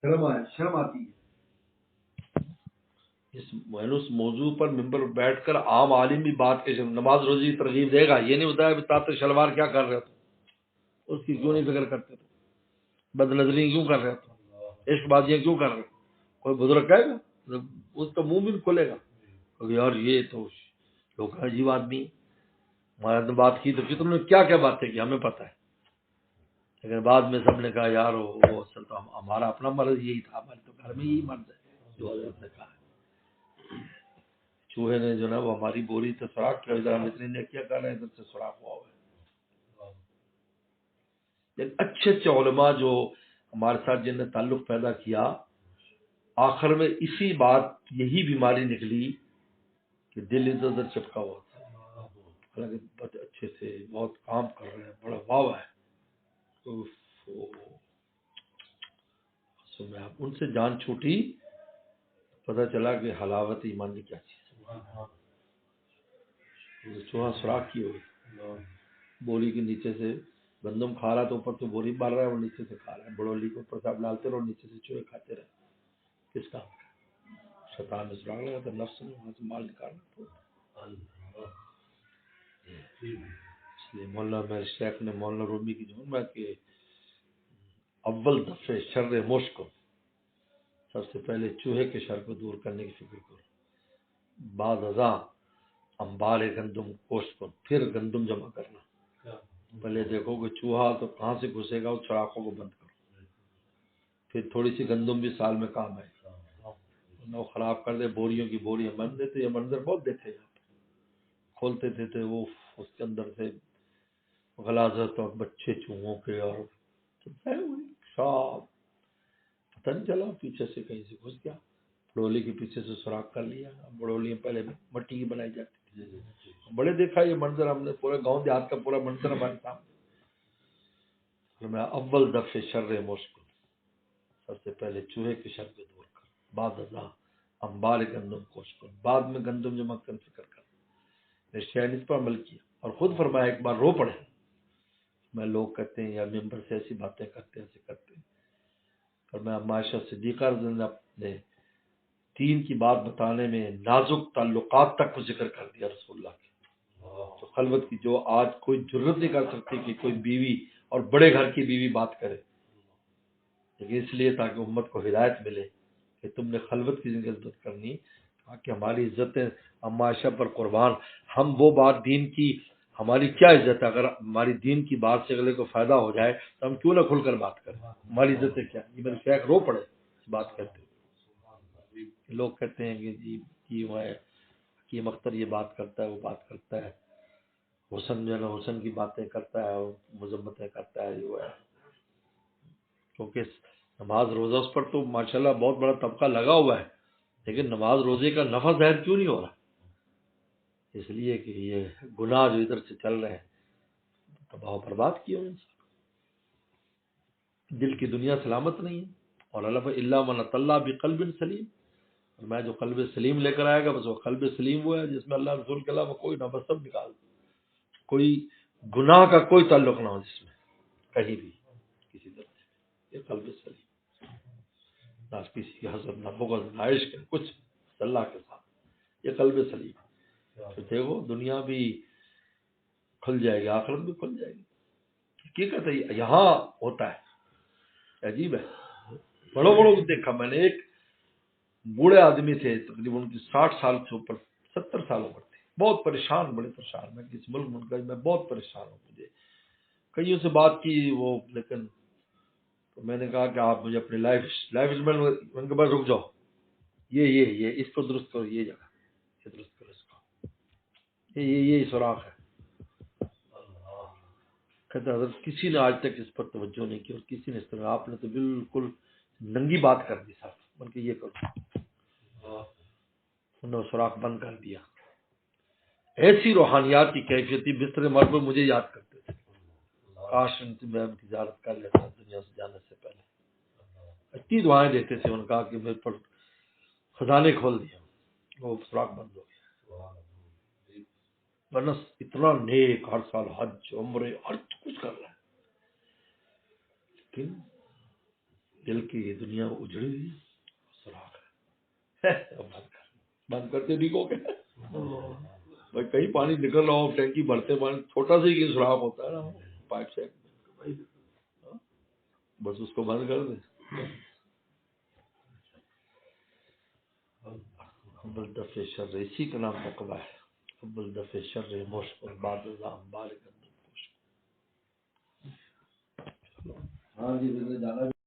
شرم آتی ہے اس موضوع پر ممبر پر بیٹھ کر عام عالم بھی بات کے نماز روزی کی ترغیب دے گا. یہ نہیں بتایا تاط شلوار کیا کر رہے تو اس کی کیوں نہیں فکر کرتے تو بد نظری کیوں کر رہے تو عشق بازیاں کیوں کر رہے. کوئی بزرگ کہے گا اس کا منہ بھی کھلے گا یار یہ تو لوگ عجیب آدمی ہمارے نے بات کی تو کہ تم نے کیا کیا باتیں کی ہمیں پتہ ہے. لیکن بعد میں سب نے کہا یار وہ اصل تو ہمارا اپنا مرض یہی تھا ہمارے تو گھر میں یہی مرض ہے جو حضرت نے کہا. چوہے نے جو نا وہ ہماری بوری سے سوراخ کیا ادھر ہم اتنی نیکیاں کر رہے ہیں ادھر سے سوراخ ہوا ہوا ہے. لیکن اچھے اچھے علماء جو ہمارے ساتھ جن نے تعلق پیدا کیا آخر میں اسی بات یہی بیماری نکلی کہ دل ادھر ادھر چپکا ہوا تھا. حالانکہ بہت اچھے تھے بہت کام کر رہے ہیں بڑا واو ہے. ان سے جان چھوٹی پتہ چلا کہ حلاوت ایمان کی کیا چیز ہے. چوہا سوراخ کیے ہوئے بوری کے نیچے سے گندم کھا رہا تو اوپر تو بوری مار رہا ہے وہ نیچے سے کھا رہا ہے. بڑولی کے اوپر سے آپ ڈالتے رہو نیچے سے چوہے کھاتے رہے. کس کا شیطان نے سراغ لگا تھا نفس نے وہاں سے مال نکالنا. اس لیے مولانا میرے شیخ نے مولانا رومی کی جو بات کہ اول دفعہ شر مشک سب سے پہلے چوہے کے شر کو دور کرنے کی فکر کرو. بعد ازاں انبار گندم کوشت کو پھر گندم جمع کرنا. پہلے دیکھو کہ چوہا تو کہاں سے گھسے گا اس سوراخوں کو بند کرو. پھر تھوڑی سی گندم بھی سال میں کام آئے نہ خراب کر دے. بوریوں کی بوریاں بن دیتے. یہ منظر بہت دیکھے یہاں پہ کھولتے تھے وہ اس کے اندر سے غلاظت اور بچے چوہوں کے اور صاف پتہ نہیں چلا پیچھے سے کہیں سے گھس گیا. بڑولی کے پیچھے سے سوراخ کر لیا. بڑولی پہلے مٹی کی بنائی جاتی تھی. بڑے دیکھا یہ منظر ہم نے پورے گاؤں دیہات کا پورا منظر ہمارے سامنے. میں اول دفعہ شر مشک سب سے پہلے چوہے کے شر کو دور کر. بعد ازاں انبار گندم کوشت کر. بعد میں گندم جمع کر فکر کر. نے شہر اس پر عمل کیا اور خود فرمایا ایک بار رو پڑے. میں لوگ کہتے ہیں یا ممبر سے ایسی باتیں کرتے ہیں ایسے کرتے ہیں. اور میں عائشہ صدیقہ رضی اللہ عنہا نے دین کی بات بتانے میں نازک تعلقات تک کو ذکر کر دیا رسول اللہ کے. تو خلوت کی جو آج کوئی جرت نہیں کر سکتی کہ کوئی بیوی اور بڑے گھر کی بیوی بات کرے. لیکن اس لیے تاکہ امت کو ہدایت ملے کہ تم نے خلوت کی زندگی عزت کرنی تاکہ ہماری عزتیں اما عائشہ پر قربان. ہم وہ بات دین کی ہماری کیا عزت ہے. اگر ہماری دین کی بات سے اگلے کو فائدہ ہو جائے تو ہم کیوں نہ کھل کر بات کریں. ہماری عزتیں کیا. یہ میرے شیخ رو پڑے بات کرتے. لوگ کہتے ہیں کہ جی وہ ہے حکیم اختر یہ بات کرتا ہے وہ بات کرتا ہے. حسن جو ہے نا حسن کی باتیں کرتا ہے اور مذمتیں کرتا ہے جو ہے. کیونکہ نماز روزہ اس پر تو ماشاءاللہ بہت بڑا طبقہ لگا ہوا ہے. لیکن نماز روزے کا نفع ظاہر کیوں نہیں ہو رہا؟ اس لیے کہ یہ گناہ جو ادھر سے چل رہے ہیں تباہ و برباد کیے ہوئے انسان. دل کی دنیا سلامت نہیں ہے. اور اللہ من اللہ بقلب سلیم. اور میں جو قلب سلیم لے کر آئے گا بس وہ قلب سلیم وہ ہے جس میں اللہ رسول کے علاوہ کوئی نہ بس سب نکال دے. کوئی گناہ کا کوئی تعلق نہ ہو جس میں کہیں بھی کسی طرح سے. یہ قلب سلیم نہ کسی کی حسد نہ بغض نہ عشق کچھ اللہ کے ساتھ. یہ قلب سلیم. تو دیکھو دنیا بھی کھل جائے گی آخرت بھی کھل جائے گی. حقیقت ہے یہاں ہوتا ہے. عجیب ہے. بڑوں بڑوں کو دیکھا میں نے. ایک بوڑھے آدمی تھے تقریباً ان کی 60 سال سے اوپر 70 سال عمر تھی. بہت پریشان بڑے پریشان. میں کس ملک میں بہت پریشان ہوں. مجھے کئیوں سے بات کی وہ لیکن تو میں نے کہا کہ آپ مجھے اپنی لائف ان کے بعد رک جاؤ. یہ اس کو درست کرو. یہ جگہ یہ درست کرو. اس کو یہ سوراخ ہے. کہتے حضرت کسی نے آج تک اس پر توجہ نہیں کی اور کسی نے اس طرح. آپ نے تو بالکل ننگی بات کر دی صاحب. بلکہ یہ کرو. انہوں نے سوراخ بند کر دیا. ایسی روحانیات کی کیفیت تھی بستر مرگ میں مجھے یاد کرتے تھے. کاش میں ان کی زیارت کر لیتا دنیا سے جانے سے پہلے. اتنی دعائیں دیتے تھے. ان کہا کہ میرے پر خزانے کھول دیا. وہ سوراخ بند ہو گیا. ورنہ اتنا نیک ہر سال حج عمرے ہر کچھ کر رہا ہے. لیکن دل کی یہ دنیا اجڑی ہوئی سوراخ ہے بند کرتے بھی کو کہ بھائی کہیں پانی نکل رہا ہو ٹینکی بھرتے پانی چھوٹا سا ہی سوراخ ہوتا ہے نا پائپ سے بس اس کو بند کر دیں ابل دفع شر اسی کا نام تقویٰ ہے ابل دفع شر مشق اور بعد اللہ بالغ ہاں جی جانا